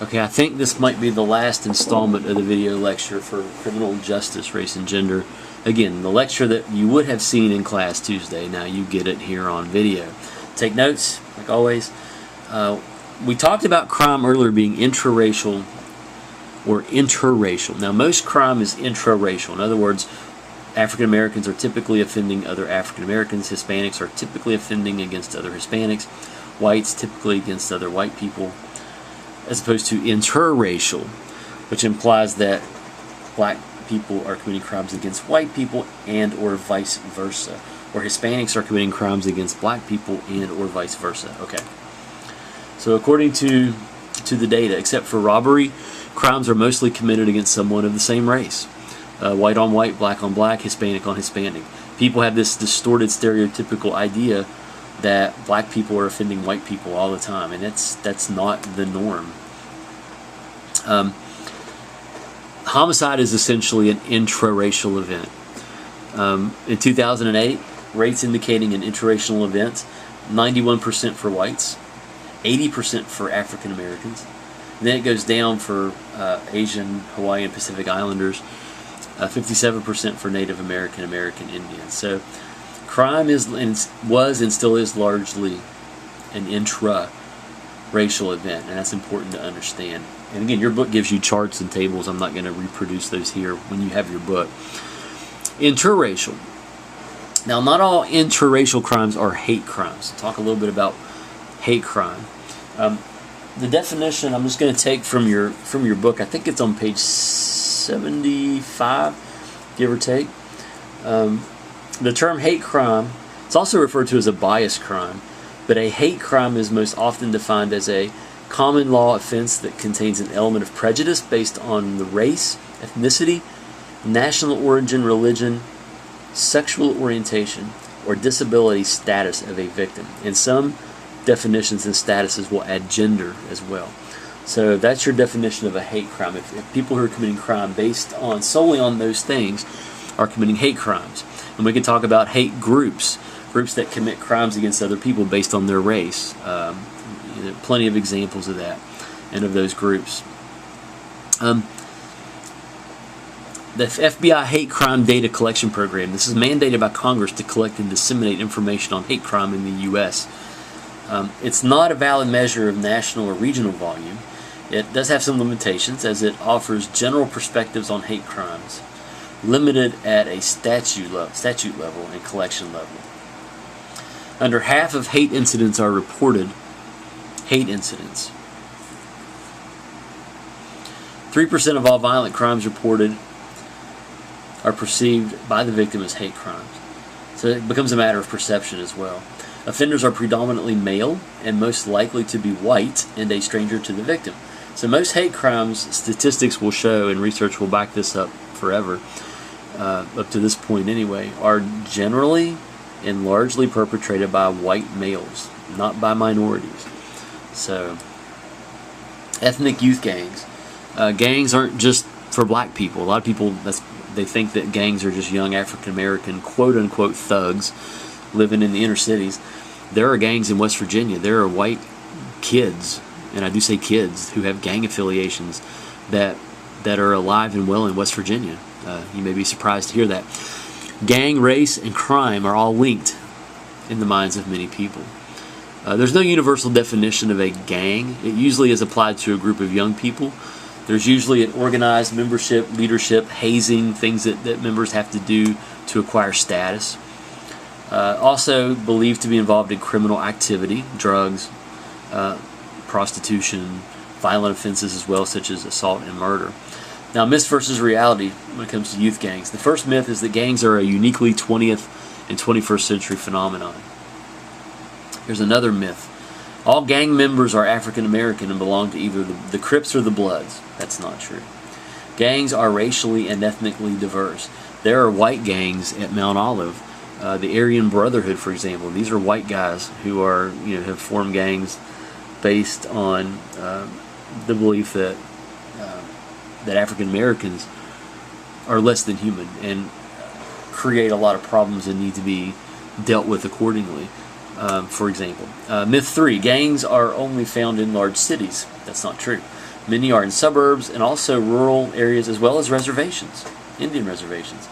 Okay, I think this might be the last installment of the video lecture for criminal justice, race, and gender. Again, the lecture that you would have seen in class Tuesday, now you get it here on video. Take notes, like always. We talked about crime earlier being intraracial or interracial. Now, most crime is intraracial. In other words, African Americans are typically offending other African Americans. Hispanics are typically offending against other Hispanics. Whites typically against other white people, as opposed to interracial, which implies that black people are committing crimes against white people and or vice versa, or Hispanics are committing crimes against black people and or vice versa. Okay. So according to the data, except for robbery, crimes are mostly committed against someone of the same race. White on white, black on black, Hispanic on Hispanic. People have this distorted stereotypical idea that black people are offending white people all the time, and that's not the norm. Homicide is essentially an intraracial event. In 2008, rates indicating an intraracial event, 91% for whites, 80% for African Americans. And then it goes down for Asian, Hawaiian, Pacific Islanders, 57% for Native American, American Indians. So crime was and still is largely an intra-racial event, and that's important to understand. And again, your book gives you charts and tables. I'm not going to reproduce those here when you have your book. Interracial. Now, not all interracial crimes are hate crimes. Talk a little bit about hate crime. The definition I'm just going to take from your book. I think it's on page 75, give or take. The term hate crime, it's also referred to as a bias crime, but a hate crime is most often defined as a common law offense that contains an element of prejudice based on the race, ethnicity, national origin, religion, sexual orientation, or disability status of a victim. And some definitions and statuses will add gender as well. So that's your definition of a hate crime. If people who are committing crime based on solely on those things are committing hate crimes. And we can talk about hate groups that commit crimes against other people based on their race. Plenty of examples of that and of those groups. The FBI Hate Crime Data Collection Program. This is mandated by Congress to collect and disseminate information on hate crime in the U.S. It's not a valid measure of national or regional volume. It does have some limitations, as it offers general perspectives on hate crimes, limited at a statute level and collection level. Under half of hate incidents are reported hate incidents. 3% of all violent crimes reported are perceived by the victim as hate crimes. So it becomes a matter of perception as well. Offenders are predominantly male and most likely to be white and a stranger to the victim. So most hate crimes, statistics will show, and research will back this up forever, up to this point anyway, are generally and largely perpetrated by white males, not by minorities. So, ethnic youth gangs. Gangs aren't just for black people. A lot of people, they think that gangs are just young African American quote-unquote thugs living in the inner cities. There are gangs in West Virginia. There are white kids, and I do say kids, who have gang affiliations that are alive and well in West Virginia. You may be surprised to hear that. Gang, race, and crime are all linked in the minds of many people. There's no universal definition of a gang. It usually is applied to a group of young people. There's usually an organized membership, leadership, hazing, things that members have to do to acquire status. Also believed to be involved in criminal activity, drugs, prostitution, violent offenses as well, such as assault and murder. Now, myth versus reality when it comes to youth gangs. The first myth is that gangs are a uniquely 20th and 21st century phenomenon. Here's another myth. All gang members are African American and belong to either the Crips or the Bloods. That's not true. Gangs are racially and ethnically diverse. There are white gangs at Mount Olive. The Aryan Brotherhood, for example. These are white guys who are, have formed gangs based on the belief that African Americans are less than human and create a lot of problems and need to be dealt with accordingly. For example, myth 3: gangs are only found in large cities. That's not true. Many are in suburbs and also rural areas as well as reservations, Indian reservations.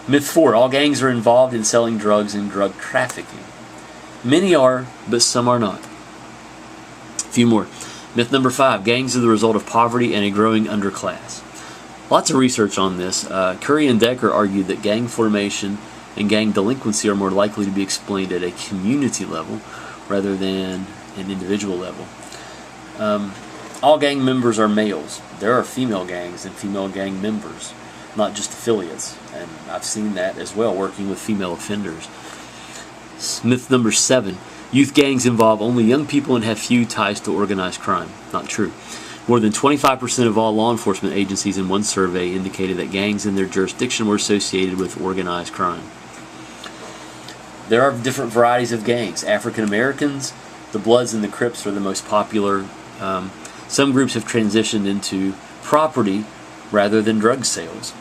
Myth 4, all gangs are involved in selling drugs and drug trafficking. Many are, but some are not. A few more. Myth number 5, gangs are the result of poverty and a growing underclass. Lots of research on this. Curry and Decker argued that gang formation and gang delinquency are more likely to be explained at a community level rather than an individual level. All gang members are males. There are female gangs and female gang members, not just affiliates. And I've seen that as well, working with female offenders. Myth number 7, youth gangs involve only young people and have few ties to organized crime. Not true. More than 25% of all law enforcement agencies in one survey indicated that gangs in their jurisdiction were associated with organized crime. There are different varieties of gangs. African Americans, the Bloods and the Crips are the most popular. Some groups have transitioned into property rather than drug sales.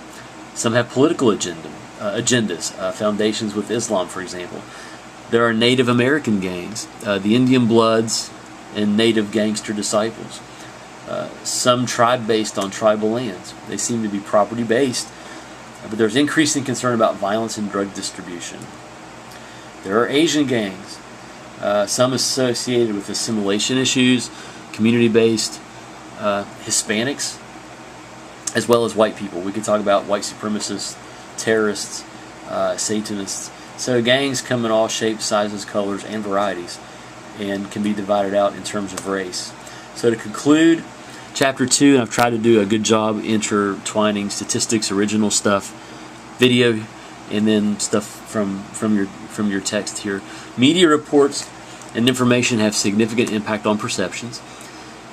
Some have political agendas, foundations with Islam, for example. There are Native American gangs, the Indian Bloods, and Native Gangster Disciples. Some tribe-based on tribal lands. They seem to be property-based, but there's increasing concern about violence and drug distribution. There are Asian gangs, some associated with assimilation issues, community-based, Hispanics, as well as white people. We could talk about white supremacists, terrorists, Satanists. So gangs come in all shapes, sizes, colors, and varieties, and can be divided out in terms of race. So to conclude, Chapter 2, and I've tried to do a good job intertwining statistics, original stuff, video, and then stuff from your text here. Media reports and information have significant impact on perceptions.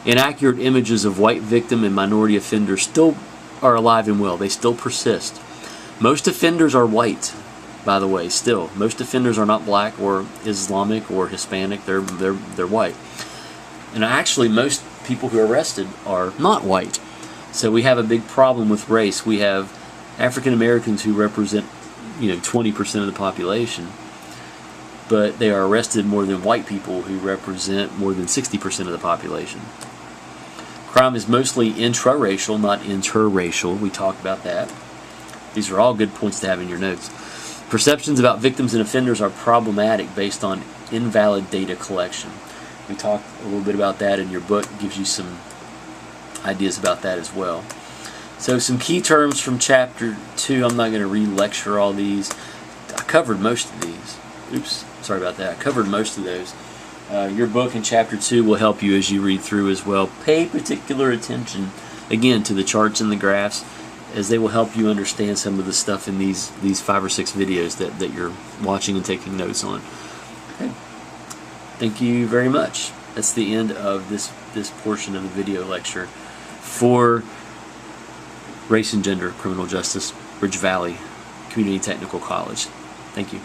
Inaccurate images of white victim and minority offenders still are alive and well. They still persist. Most offenders are white, by the way, still. Most offenders are not black or Islamic or Hispanic. They're white. And actually, most people who are arrested are not white. So we have a big problem with race. We have African Americans who represent 20% of the population, but they are arrested more than white people who represent more than 60% of the population. Crime is mostly intraracial, not interracial. We talked about that. These are all good points to have in your notes. Perceptions about victims and offenders are problematic based on invalid data collection. We talked a little bit about that in your book. It gives you some ideas about that as well. So some key terms from Chapter 2. I'm not going to re-lecture all these. I covered most of these. Oops, sorry about that. I covered most of those. Your book in Chapter 2 will help you as you read through as well. Pay particular attention, again, to the charts and the graphs, as they will help you understand some of the stuff in these 5 or 6 videos that you're watching and taking notes on. Okay. Thank you very much. That's the end of this portion of the video lecture for Race and Gender Criminal Justice, Ridge Valley Community Technical College. Thank you.